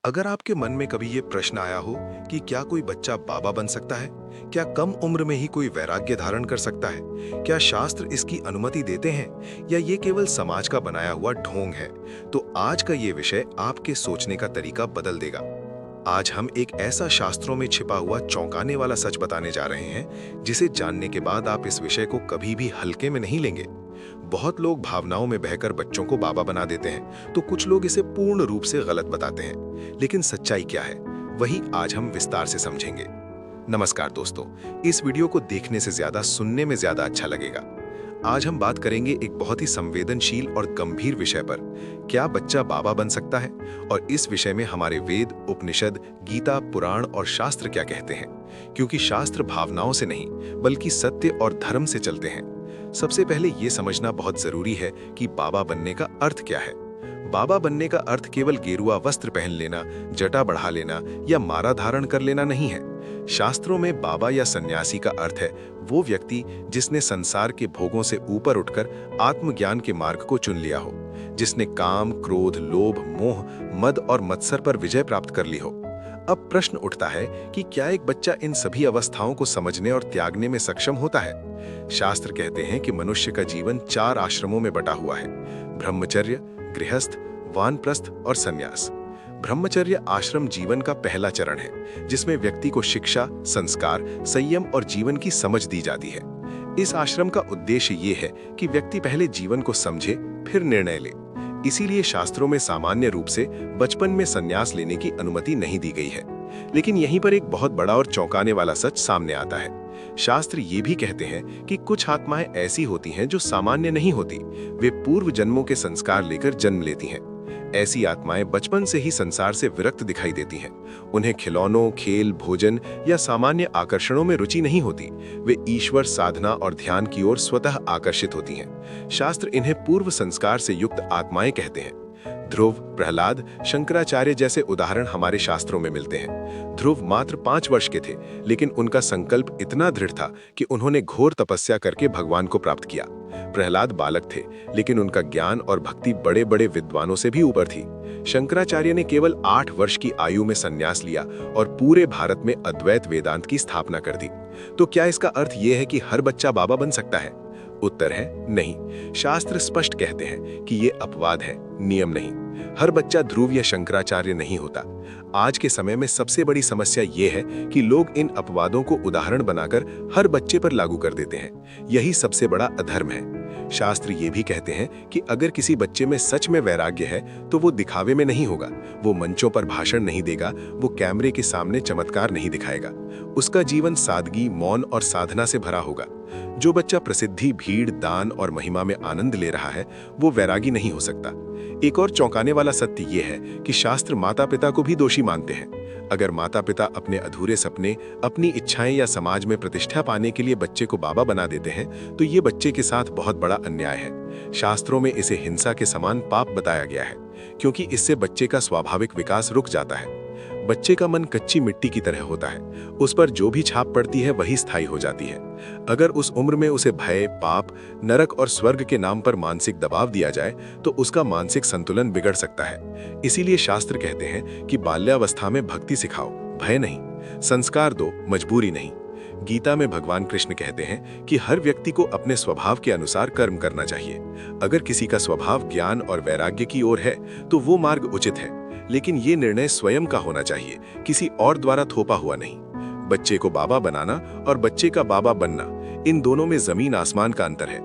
अगर आपके मन में कभी ये प्रश्न आया हो कि क्या कोई बच्चा बाबा बन सकता है, क्या कम उम्र में ही कोई वैराग्य धारण कर सकता है, क्या शास्त्र इसकी अनुमति देते हैं या ये केवल समाज का बनाया हुआ ढोंग है, तो आज का ये विषय आपके सोचने का तरीका बदल देगा। आज हम एक ऐसा शास्त्रों में छिपा हुआ चौंकाने वाला सच बताने जा रहे हैं, जिसे जानने के बाद आप इस विषय को कभी भी हल्के में नहीं लेंगे। बहुत लोग भावनाओं में बहकर बच्चों को बाबा बना देते हैं, तो कुछ लोग इसे पूर्ण रूप से गलत बताते हैं। लेकिन सच्चाई क्या है, वही आज हम विस्तार से समझेंगे। नमस्कार दोस्तों, इस वीडियो को देखने से ज्यादा सुनने में ज्यादा अच्छा लगेगा। आज हम बात करेंगे एक बहुत ही संवेदनशील और गंभीर विषय पर, क्या बच्चा बाबा बन सकता है, और इस विषय में हमारे वेद, उपनिषद, गीता, पुराण और शास्त्र क्या कहते हैं, क्योंकि शास्त्र भावनाओं से नहीं बल्कि सत्य और धर्म से चलते हैं। सबसे पहले ये समझना बहुत जरूरी है कि बाबा बनने का अर्थ क्या है। बाबा बनने का अर्थ केवल गेरुआ वस्त्र पहन लेना, जटा बढ़ा लेना या माला धारण कर लेना नहीं है। शास्त्रों में बाबा या सन्यासी का अर्थ है वो व्यक्ति जिसने संसार के भोगों से ऊपर उठकर आत्मज्ञान के मार्ग को चुन लिया हो, जिसने काम, क्रोध, लोभ, मोह, मद और मत्सर पर विजय प्राप्त कर ली हो। अब प्रश्न उठता है कि क्या एक बच्चा इन सभी अवस्थाओं को समझने और त्यागने में सक्षम होता है? शास्त्र कहते हैं कि मनुष्य का जीवन 4 आश्रमों में बटा हुआ है: ब्रह्मचर्य, गृहस्थ, वानप्रस्थ और संन्यास। ब्रह्मचर्य आश्रम जीवन का पहला चरण है, जिसमें व्यक्ति को शिक्षा, संस्कार, संयम और जीवन की समझ दी जाती है। इस आश्रम का उद्देश्य ये है कि व्यक्ति पहले जीवन को समझे, फिर निर्णय ले। इसीलिए शास्त्रों में सामान्य रूप से बचपन में संन्यास लेने की अनुमति नहीं दी गई है। लेकिन यहीं पर एक बहुत बड़ा और चौंकाने वाला सच सामने आता है। शास्त्र ये भी कहते हैं कि कुछ आत्माएं ऐसी होती हैं जो सामान्य नहीं होती, वे पूर्व जन्मों के संस्कार लेकर जन्म लेती हैं। ऐसी आत्माएं बचपन से ही संसार से विरक्त दिखाई देती हैं। उन्हें खिलौनों, खेल, भोजन या सामान्य आकर्षणों में रुचि नहीं होती। वे ईश्वर, साधना और ध्यान की ओर स्वतः आकर्षित होती हैं। शास्त्र इन्हें पूर्व संस्कार से युक्त आत्माएं कहते हैं। ध्रुव, प्रहलाद, शंकराचार्य जैसे उदाहरण हमारे शास्त्रों में मिलते हैं। ध्रुव मात्र 5 वर्ष के थे, लेकिन उनका संकल्प इतना दृढ़ था कि उन्होंने घोर तपस्या करके भगवान को प्राप्त किया। प्रहलाद बालक थे, लेकिन उनका ज्ञान और भक्ति बड़े बड़े विद्वानों से भी ऊपर थी। शंकराचार्य ने केवल 8 वर्ष की आयु में संन्यास लिया और पूरे भारत में अद्वैत वेदांत की स्थापना कर दी। तो क्या इसका अर्थ यह है कि हर बच्चा बाबा बन सकता है? उत्तर है नहीं। शास्त्र स्पष्ट कहते हैं कि ये अपवाद है, नियम नहीं। हर बच्चा ध्रुव या शंकराचार्य नहीं होता। आज के समय में सबसे बड़ी समस्या ये है कि लोग इन अपवादों को उदाहरण बनाकर हर बच्चे पर लागू कर देते हैं। यही सबसे बड़ा अधर्म है। शास्त्र ये भी कहते हैं कि अगर किसी बच्चे में सच में वैराग्य है तो वो दिखावे में नहीं होगा, वो मंचों पर भाषण नहीं देगा, वो कैमरे के सामने चमत्कार नहीं दिखाएगा। उसका जीवन सादगी, मौन और साधना से भरा होगा। जो बच्चा प्रसिद्धि, भीड़, दान और महिमा में आनंद ले रहा है, वो वैरागी नहीं हो सकता। एक और चौंकाने वाला सत्य ये है कि शास्त्र माता पिता को भी दोषी मानते हैं। अगर माता पिता अपने अधूरे सपने, अपनी इच्छाएं या समाज में प्रतिष्ठा पाने के लिए बच्चे को बाबा बना देते हैं, तो ये बच्चे के साथ बहुत बड़ा अन्याय है। शास्त्रों में इसे हिंसा के समान पाप बताया गया है, क्योंकि इससे बच्चे का स्वाभाविक विकास रुक जाता है। बच्चे का मन कच्ची मिट्टी की तरह होता है, उस पर जो भी छाप पड़ती है वही स्थायी हो जाती है। अगर उस उम्र में उसे भय, पाप, नरक और स्वर्ग के नाम पर मानसिक दबाव दिया जाए तो उसका मानसिक संतुलन बिगड़ सकता है। इसीलिए शास्त्र कहते हैं कि बाल्यावस्था में भक्ति सिखाओ, भय नहीं। संस्कार दो, मजबूरी नहीं। गीता में भगवान कृष्ण कहते हैं कि हर व्यक्ति को अपने स्वभाव के अनुसार कर्म करना चाहिए। अगर किसी का स्वभाव ज्ञान और वैराग्य की ओर है तो वो मार्ग उचित है, लेकिन ये निर्णय स्वयं का होना चाहिए, किसी और द्वारा थोपा हुआ नहीं। बच्चे को बाबा बनाना और बच्चे का बाबा बनना, इन दोनों में जमीन आसमान का अंतर है।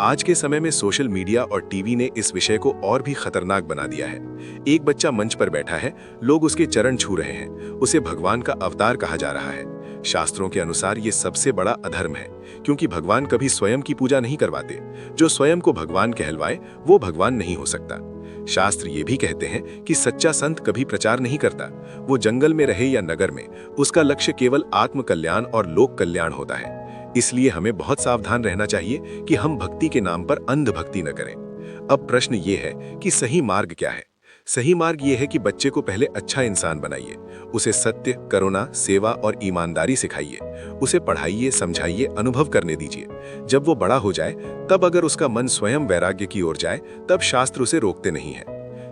आज के समय में सोशल मीडिया और टीवी ने इस विषय को और भी खतरनाक बना दिया है। एक बच्चा मंच पर बैठा है, लोग उसके चरण छू रहे हैं, उसे भगवान का अवतार कहा जा रहा है। शास्त्रों के अनुसार ये सबसे बड़ा अधर्म है, क्योंकि भगवान कभी स्वयं की पूजा नहीं करवाते। जो स्वयं को भगवान कहलवाए वो भगवान नहीं हो सकता। शास्त्र ये भी कहते हैं कि सच्चा संत कभी प्रचार नहीं करता। वो जंगल में रहे या नगर में, उसका लक्ष्य केवल आत्म कल्याण और लोक कल्याण होता है। इसलिए हमें बहुत सावधान रहना चाहिए कि हम भक्ति के नाम पर अंध भक्ति न करें। अब प्रश्न ये है कि सही मार्ग क्या है? सही मार्ग ये है कि बच्चे को पहले अच्छा इंसान बनाइए, उसे सत्य, करुणा, सेवा और ईमानदारी सिखाइए, उसे पढ़ाइए, समझाइए, अनुभव करने दीजिए। जब वो बड़ा हो जाए, तब अगर उसका मन स्वयं वैराग्य की ओर जाए, तब शास्त्र उसे रोकते नहीं है।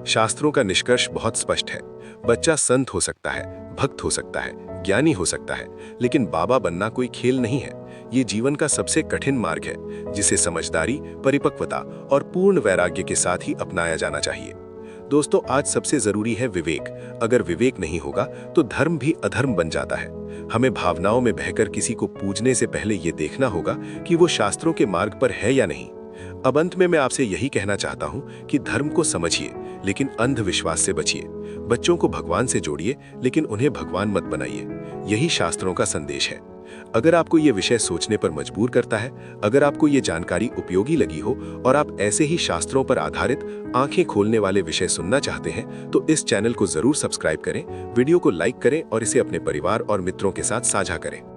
शास्त्रों का निष्कर्ष बहुत स्पष्ट है। बच्चा संत हो सकता है, भक्त हो सकता है, ज्ञानी हो सकता है, लेकिन बाबा बनना कोई खेल नहीं है। ये जीवन का सबसे कठिन मार्ग है, जिसे समझदारी, परिपक्वता और पूर्ण वैराग्य के साथ ही अपनाया जाना चाहिए। दोस्तों, आज सबसे जरूरी है विवेक। अगर विवेक नहीं होगा तो धर्म भी अधर्म बन जाता है। हमें भावनाओं में बहकर किसी को पूजने से पहले ये देखना होगा कि वो शास्त्रों के मार्ग पर है या नहीं। अब अंत में मैं आपसे यही कहना चाहता हूँ कि धर्म को समझिए, लेकिन अंधविश्वास से बचिए। बच्चों को भगवान से जोड़िए, लेकिन उन्हें भगवान मत बनाइए। यही शास्त्रों का संदेश है। अगर आपको ये विषय सोचने पर मजबूर करता है, अगर आपको ये जानकारी उपयोगी लगी हो और आप ऐसे ही शास्त्रों पर आधारित आंखें खोलने वाले विषय सुनना चाहते हैं, तो इस चैनल को जरूर सब्सक्राइब करें, वीडियो को लाइक करें और इसे अपने परिवार और मित्रों के साथ साझा करें।